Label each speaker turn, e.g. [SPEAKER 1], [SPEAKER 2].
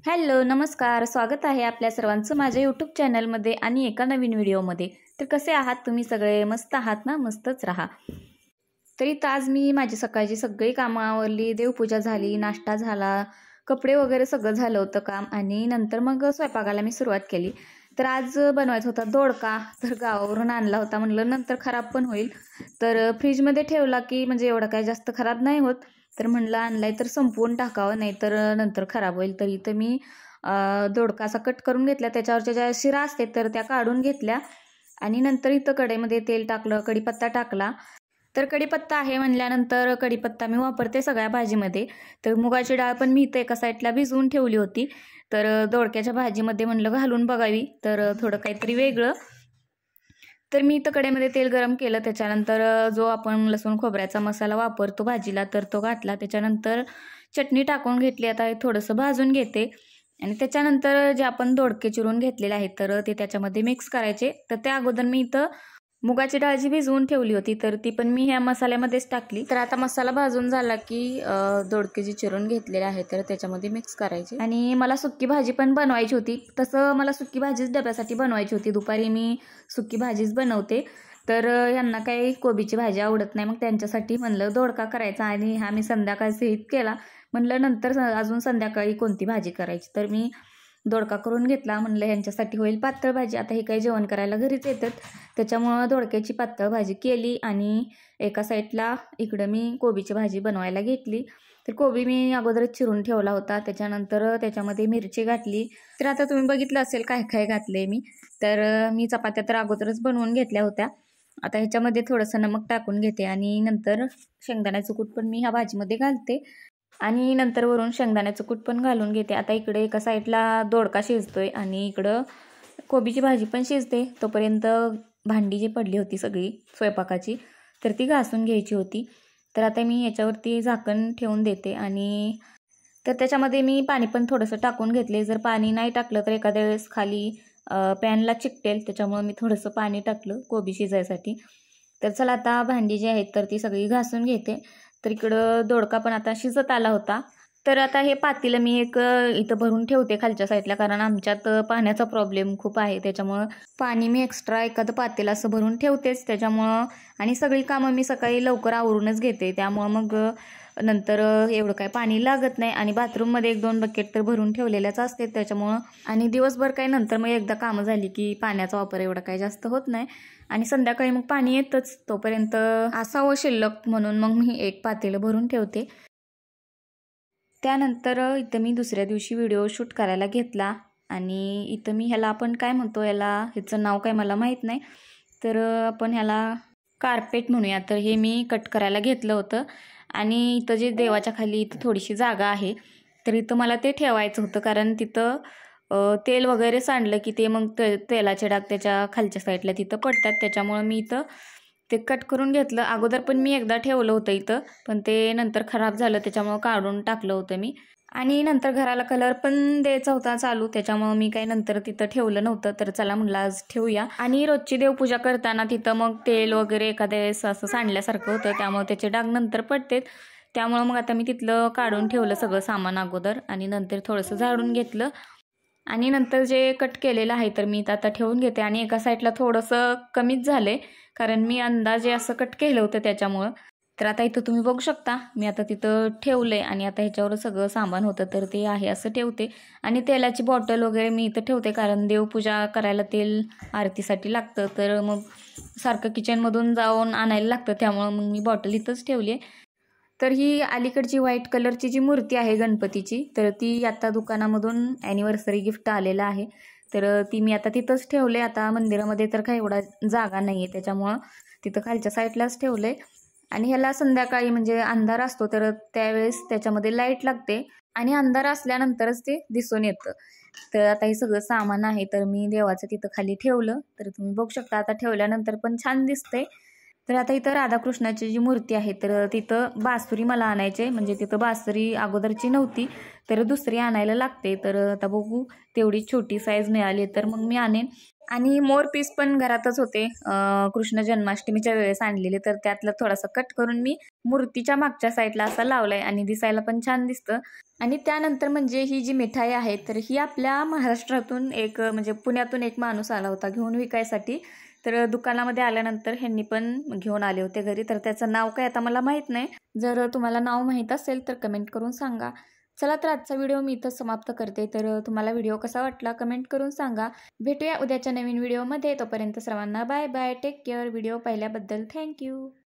[SPEAKER 1] Hello नमस्कार, स्वागत आहे आपल्या सर्वांचं माझ्या यूट्यूब चॅनलमध्ये आणि एका नवीन व्हिडिओमध्ये। तर कसे आहात तुम्ही सगळे? मस्त आहात ना? मस्तच राहा। तरी आज मी माझी सकाळची सगळी कामं आवरली, देवपूजा झाली, नाश्ता झाला, कपडे वगैरे सगळं झालं होतं काम आणि नंतर मग स्वयंपाकाला मी सुरुवात केली। तर आज बनवायचा होता दोडका, तर गावावरून आणला होता, म्हणलं नंतर खराब पण होईल तर फ्रीजमध्ये ठेवला की म्हणजे एवढा काही जास्त खराब नाही होत, तर म्हणलं आणलाय तर संपवून टाकावं, नाही तर नंतर खराब होईल। तर इथं मी दोडका असा कट करून घेतला, त्याच्यावरच्या ज्या शिरा असते तर त्या काढून घेतल्या आणि नंतर इथं कढईमध्ये तेल टाकलं, कढीपत्ता टाकला। तर कढीपत्ता आहे म्हणल्यानंतर कढीपत्ता मी वापरते सगळ्या भाजीमध्ये। तर मुगाची डाळ पण मी इथं एका साईडला भिजवून ठेवली होती, तर दोडक्याच्या भाजीमध्ये म्हणलं घालून बघावी, तर थोडं काहीतरी वेगळं। तर मी इथं कढईमध्ये तेल गरम केलं, त्याच्यानंतर जो आपण लसूण खोबऱ्याचा मसाला वापरतो भाजीला तर तो घातला, त्याच्यानंतर चटणी टाकून घेतली। आता हे थोडंसं भाजून घेते आणि त्याच्यानंतर जे आपण दोडके चिरून घेतलेले आहेत तर ते त्याच्यामध्ये मिक्स करायचे। तर त्या अगोदर मी इथं मुगाची डाळ जी भिजवून ठेवली होती तर ती पण मी ह्या मसाल्यामध्येच टाकली। तर आता मसाला भाजून झाला की दोडके जी चिरून घेतलेले आहे तर त्याच्यामध्ये मिक्स करायचे। आणि मला सुक्की भाजी पण बनवायची होती, तसं मला सुक्की भाजीच डब्यासाठी बनवायची होती, दुपारी मी सुक्की भाजीच बनवते। तर यांना काही कोबीची भाजी आवडत नाही, मग त्यांच्यासाठी म्हणलं दोडका करायचा आणि हा मी संध्याकाळसहित केला। म्हणलं नंतर अजून संध्याकाळी कोणती भाजी करायची, तर मी दोडका करून घेतला। म्हणलं ह्यांच्यासाठी होईल पातळ भाजी, आता हे काही जेवण करायला घरीच येतात त्याच्यामुळं दोडक्याची पातळ भाजी केली आणि एका साईडला इकडं मी कोबीची भाजी बनवायला घेतली। तर कोबी मी अगोदरच चिरून ठेवला होता, त्याच्यानंतर त्याच्यामध्ये मिरची घातली। तर आता तुम्ही बघितलं असेल काय काय घातले मी, तर मी चपात्या तर अगोदरच बनवून घेतल्या होत्या। आता ह्याच्यामध्ये थोडंसं नमक टाकून घेते आणि नंतर शेंगदाण्याचं कूट पण मी ह्या भाजीमध्ये घालते आणि नंतर वरून शेंगदाण्याचं कूट पण घालून घेते। आता इकडे एका साईडला दोडका शिजतोय आणि इकडं कोबीची भाजी पण शिजते, तोपर्यंत भांडी जी पडली होती सगळी स्वयंपाकाची तर ती घासून घ्यायची होती। तर आता मी याच्यावरती झाकण ठेवून देते आणि तर त्याच्यामध्ये मी पाणी पण थोडंसं टाकून घेतले। जर पाणी नाही टाकलं तर एखाद्या वेळेस खाली पॅनला चिकटेल, त्याच्यामुळे मी थोडंसं पाणी टाकलं कोबी शिजायसाठी। तर चला आता भांडी जी आहेत तर ती सगळी घासून घेते। तर इकडं दोडका पण आता शिजत आला होता, तर आता हे पातेलं मी एक इथं भरून ठेवते खालच्या साईडला, कारण आमच्यात पाण्याचा प्रॉब्लेम खूप आहे, त्याच्यामुळं पाणी मी एक्स्ट्रा एखादं पातेलं असं भरून ठेवतेच त्याच्यामुळं। आणि सगळी कामं मी सकाळी लवकर आवरूनच घेते, त्यामुळं मग नंतर एवढं काय पाणी लागत नाही। आणि बाथरूममध्ये 1-2 बकेट तर भरून ठेवलेल्याच असते त्याच्यामुळं, आणि दिवसभर काय नंतर मग एकदा कामं झाली की पाण्याचा वापर एवढा काही जास्त होत नाही आणि संध्याकाळी मग पाणी येतच, तोपर्यंत असावं शिल्लक म्हणून मग मी एक पातेलं भरून ठेवते। त्यानंतर इथं मी दुसऱ्या दिवशी व्हिडिओ शूट करायला घेतला आणि इथं मी ह्याला आपण काय म्हणतो, ह्याचं नाव काय मला माहीत नाही, तर आपण ह्याला कार्पेट म्हणूया। तर हे मी कट करायला घेतलं होतं आणि इथं जे देवाच्या खाली इथं थोडीशी जागा आहे तर इथं मला ते ठेवायचं होतं, कारण तिथं तेल वगैरे सांडलं की ते मग तेलाचे डाग त्याच्या खालच्या साईडला तिथं पडतात, त्याच्यामुळं मी इथं ते कट करून घेतलं। अगोदर पण मी एकदा ठेवलं होतं इथं, पण ते नंतर खराब झालं त्याच्यामुळं काढून टाकलं होतं मी। आणि नंतर घराला कलर पण द्यायचा होता चालू, त्याच्यामुळं मी काही नंतर तिथं ठेवलं नव्हतं। तर चला म्हणलं आज ठेवूया। आणि रोजची देवपूजा करताना तिथं मग तेल वगैरे एखाद्या वेळेस असं सांडल्यासारखं होतं, त्यामुळे त्याचे डाग नंतर पडतात, त्यामुळं मग आता मी तिथलं काढून ठेवलं सगळं सामान अगोदर आणि नंतर थोडंसं झाडून घेतलं आणि नंतर जे कट केलेलं आहे तर मी आता ठेवून घेते। आणि एका साईडला थोडंसं कमीच झालंय, कारण मी अंदाजे असं कट केलं होतं त्याच्यामुळं। तर आता इथं तुम्ही बघू शकता मी आता तिथं ठेवलंय आणि आता ह्याच्यावर सगळं सामान होतं तर ते आहे असं ठेवते। आणि तेलाची बॉटल वगैरे मी इथं ठेवते, कारण देवपूजा करायला तेल आरतीसाठी लागतं, तर मग सारखं किचनमधून जाऊन आणायला लागतं, त्यामुळं मग मी बॉटल इथंच ठेवली आहे। तर ही अलीकडची व्हाईट कलरची जी मूर्ती आहे गणपतीची, तर ती आता दुकानामधून ॲनिव्हर्सरी गिफ्ट आलेलं आहे, तर ती मी आता तिथंच ठेवले। आता मंदिरामध्ये तर काही एवढा जागा नाही आहे, त्याच्यामुळं तिथं खालच्या साईडलाच ठेवलंय। आणि ह्याला संध्याकाळी म्हणजे अंधार असतो तर त्यावेळेस त्याच्यामध्ये लाईट लागते आणि अंधार असल्यानंतरच ते दिसून येतं। तर आता हे सगळं सामान आहे तर मी देवाचं तिथं खाली ठेवलं, तर तुम्ही बघू शकता आता ठेवल्यानंतर पण छान दिसतंय। तर आता इथं राधाकृष्णाची जी मूर्ती आहे तर तिथं बासुरी मला आणायचे, म्हणजे तिथं बासुरी अगोदरची नव्हती तर दुसरी आणायला लागते। तर आता बघू तेवढी छोटी साईज मिळाली तर मग मी आणेन। आणि मोरपीस पण घरातच होते, कृष्ण जन्माष्टमीच्या वेळेस आणलेले, तर त्यातलं थोडासा कट करून मी मूर्तीच्या मागच्या साईडला असा लावलाय आणि दिसायला पण छान दिसतं. आणि त्यानंतर म्हणजे ही जी मिठाई आहे तर ही आपल्या महाराष्ट्रातून एक म्हणजे पुण्यातून एक माणूस आला होता घेऊन विकायसाठी. तर दुकानामध्ये आल्यानंतर ह्यांनी पण घेऊन आले होते घरी, तर त्याचं नाव काय आता मला माहीत नाही. जर तुम्हाला नाव माहीत असेल तर कमेंट करून सांगा. चला तर आजचा व्हिडिओ मी इथं समाप्त करते. तर तुम्हाला व्हिडिओ कसा वाटला कमेंट करून सांगा. भेटूया उद्याच्या नवीन व्हिडिओमध्ये. तोपर्यंत सर्वांना bye bye, take care. Video पाहिल्याबद्दल थँक्यू.